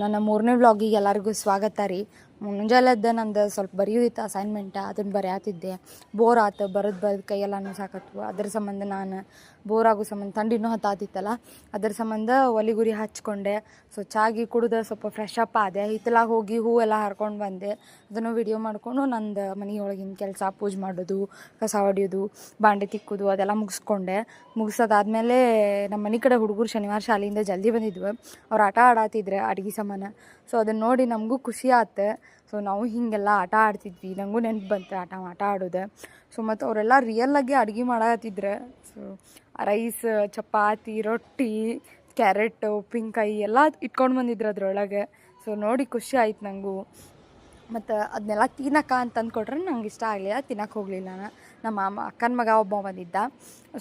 ನನ್ನ 3ನೇ ವ್ಲಾಗಿಗೆ ಎಲ್ಲರಿಗೂ ಸ್ವಾಗತ ರೀ. ಮುಂಜಾನೆದ್ದು ನಂದು ಸ್ವಲ್ಪ ಬರೆಯೋದಿತ್ತು ಅಸೈನ್ಮೆಂಟ್, ಅದನ್ನು ಬರೆಯತ್ತಿದ್ದೆ. ಬೋರ್ ಆತು, ಬರೆದು ಕೈಯೆಲ್ಲ ಸಾಕತ್ತು. ಅದ್ರ ಸಂಬಂಧ ನಾನು ಬೋರ್ ಆಗೋ ಸಂಬಂಧ ಥಂಡಿನೂ ಹತ್ತಾತಿತ್ತಲ್ಲ, ಅದ್ರ ಸಂಬಂಧ ಒಲೆ ಗುರಿ ಹಚ್ಕೊಂಡೆ. ಸೊ ಚಾಗಿ ಕುಡಿದು ಸ್ವಲ್ಪ ಫ್ರೆಶ್ ಅಪ್ ಆದೆ. ಹಿತ್ತಲಾಗ ಹೋಗಿ ಹೂವೆಲ್ಲ ಹರ್ಕೊಂಡು ಬಂದೆ. ಅದನ್ನು ವಿಡಿಯೋ ಮಾಡಿಕೊಂಡು ನಂದು ಮನೆಯೊಳಗಿನ ಕೆಲಸ, ಪೂಜೆ ಮಾಡೋದು, ಕಸ ಹೊಡಿಯೋದು, ಬಾಂಡೆ ತಿಕ್ಕೋದು ಅದೆಲ್ಲ ಮುಗಿಸ್ಕೊಂಡೆ. ಮುಗಿಸೋದಾದ್ಮೇಲೆ ನಮ್ಮ ಮನೆ ಕಡೆ ಹುಡುಗರು ಶನಿವಾರ ಶಾಲೆಯಿಂದ ಜಲ್ದಿ ಬಂದಿದ್ವು. ಅವ್ರು ಆಟ ಆಡತ್ತಿದ್ರೆ ಅಡುಗೆ ಸಾಮಾನು. ಸೊ ಅದನ್ನು ನೋಡಿ ನಮಗೂ ಖುಷಿ ಆಯ್ತು. ಸೊ ನಾವು ಹೀಗೆಲ್ಲ ಆಟ ಆಡ್ತಿದ್ವಿ, ನನಗೂ ನೆನಪು ಬಂತು ಆಟ ಆಡೋದು. ಸೊ ಮತ್ತು ಅವರೆಲ್ಲ ರಿಯಲ್ಲಾಗಿ ಅಡುಗೆ ಮಾಡತ್ತಿದ್ರೆ. ಸೊ ರೈಸ್, ಚಪಾತಿ, ರೊಟ್ಟಿ, ಕ್ಯಾರೆಟ್, ಉಪ್ಪಿನಕಾಯಿ ಎಲ್ಲ ಇಟ್ಕೊಂಡು ಬಂದಿದ್ರು ಅದ್ರೊಳಗೆ. ಸೊ ನೋಡಿ ಖುಷಿ ಆಯ್ತು ನನಗೂ. ಮತ್ತು ಅದನ್ನೆಲ್ಲ ತಿನ್ನಕ್ಕ ಅಂತಂದು ಕೊಟ್ರೆ ನಂಗೆ ಇಷ್ಟ ಆಗಲಿಲ್ಲ, ತಿನ್ನಕ್ಕೆ ಹೋಗಲಿಲ್ಲ ನಾನು. ನಮ್ಮ ಅಕ್ಕನ ಮಗ ಒಬ್ಬ ಬಂದಿದ್ದ.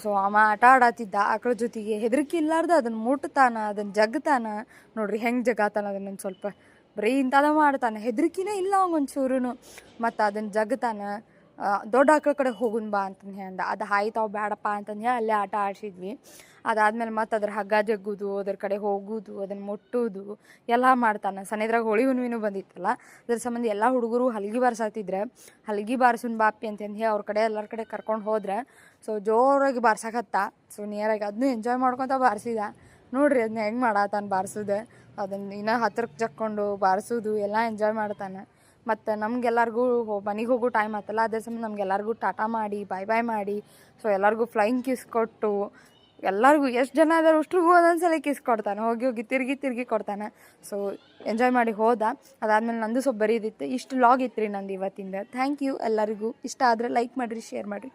ಸೊ ಅವ ಆಟ ಆಡತ್ತಿದ್ದ ಆಕಳ ಜೊತೆಗೆ. ಹೆದರಿಕೆ ಇಲ್ಲಾರ್ದು ಅದನ್ನು ಮುಟ್ತಾನ, ಅದನ್ನು ಜಗ್ತಾನ. ನೋಡ್ರಿ ಹೆಂಗೆ ಜಗಾತಾನ ಅದನ್ನು ಸ್ವಲ್ಪ ಬರೀ ಇಂಥದ ಮಾಡ್ತಾನೆ. ಹೆದರಿಕೆನೇ ಇಲ್ಲ ಅವಂಗೊಂಚೂರು. ಮತ್ತು ಅದನ್ನು ಜಗ್ತಾನ. ದೊಡ್ಡ ಆಕಳ ಕಡೆ ಹೋಗುನ್ ಬಾ ಅಂತಂದು ಹೇಳ್ದ. ಅದು ಆಯ್ತಾವು ಬೇಡಪ್ಪ ಅಂತಂದು ಹೇಳಿ ಅಲ್ಲೇ ಆಟ ಆಡಿಸಿದ್ವಿ. ಅದಾದ್ಮೇಲೆ ಮತ್ತು ಅದ್ರ ಹಗ್ಗ ಜಗ್ಗೋದು, ಅದ್ರ ಕಡೆ ಹೋಗೋದು, ಅದನ್ನು ಮುಟ್ಟೋದು ಎಲ್ಲ ಮಾಡ್ತಾನೆ. ಸನೇದ್ರಾಗ ಹೋಳಿ ಹುಣ್ಣಿಮೆನೂ ಬಂದಿತ್ತಲ್ಲ, ಅದ್ರ ಸಂಬಂಧ ಎಲ್ಲ ಹುಡುಗರು ಹಲ್ಗಿ ಬಾರ್ಸಾತಿದ್ರೆ. ಹಲ್ಗಿ ಬಾರ್ಸುನ್ ಬಾಪಿ ಅಂತಂದು ಹೇಳಿ ಅವ್ರ ಕಡೆ ಎಲ್ಲರ ಕಡೆ ಕರ್ಕೊಂಡು ಹೋದ್ರೆ. ಸೊ ಜೋರಾಗಿ ಬಾರ್ಸಕತ್ತ. ಸೊ ನಿಯರಾಗಿ ಅದನ್ನೂ ಎಂಜಾಯ್ ಮಾಡ್ಕೊತ ಬಾರಿಸಿದ. ನೋಡ್ರಿ ಅದನ್ನ ಹೆಂಗೆ ಮಾಡತ್ತಾನ ಬಾರಿಸೋದು. ಅದನ್ನು ಇನ್ನೂ ಹತ್ರಕ್ಕೆ ಜಕ್ಕೊಂಡು ಬಾರಿಸೋದು ಎಲ್ಲ ಎಂಜಾಯ್ ಮಾಡ್ತಾನೆ. ಮತ್ತು ನಮಗೆಲ್ಲರಿಗೂ ಮನೆಗೆ ಹೋಗೋ ಟೈಮ್ ಆಯ್ತಲ್ಲ, ಅದ್ರ ಸಂಬಂಧ ನಮಗೆಲ್ಲರಿಗೂ ಟಾಟಾ ಮಾಡಿ ಬಾಯ್ ಮಾಡಿ. ಸೊ ಎಲ್ಲರಿಗೂ ಫ್ಲೈಯಿಂಗ್ ಕಿಸ್ ಕೊಟ್ಟು, ಎಲ್ಲರಿಗೂ ಎಷ್ಟು ಜನ ಅದಾರು ಅಷ್ಟ್ರಿಗೂ ಒಂದೊಂದ್ಸಲ ಕಿಸ್ ಕೊಡ್ತಾನೆ. ಹೋಗಿ ತಿರುಗಿ ಕೊಡ್ತಾನೆ. ಸೊ ಎಂಜಾಯ್ ಮಾಡಿ ಹೋದ. ಅದಾದಮೇಲೆ ನಂದು ಸ್ವಲ್ಪ ಬರೀದಿತ್ತು. ಇಷ್ಟು ಲಾಗ್ ಇತ್ತು ರೀ ನಂದು ಇವತ್ತಿಂದ. ಥ್ಯಾಂಕ್ ಯು ಎಲ್ಲರಿಗೂ. ಇಷ್ಟ ಆದರೆ ಲೈಕ್ ಮಾಡಿರಿ, ಶೇರ್ ಮಾಡಿರಿ.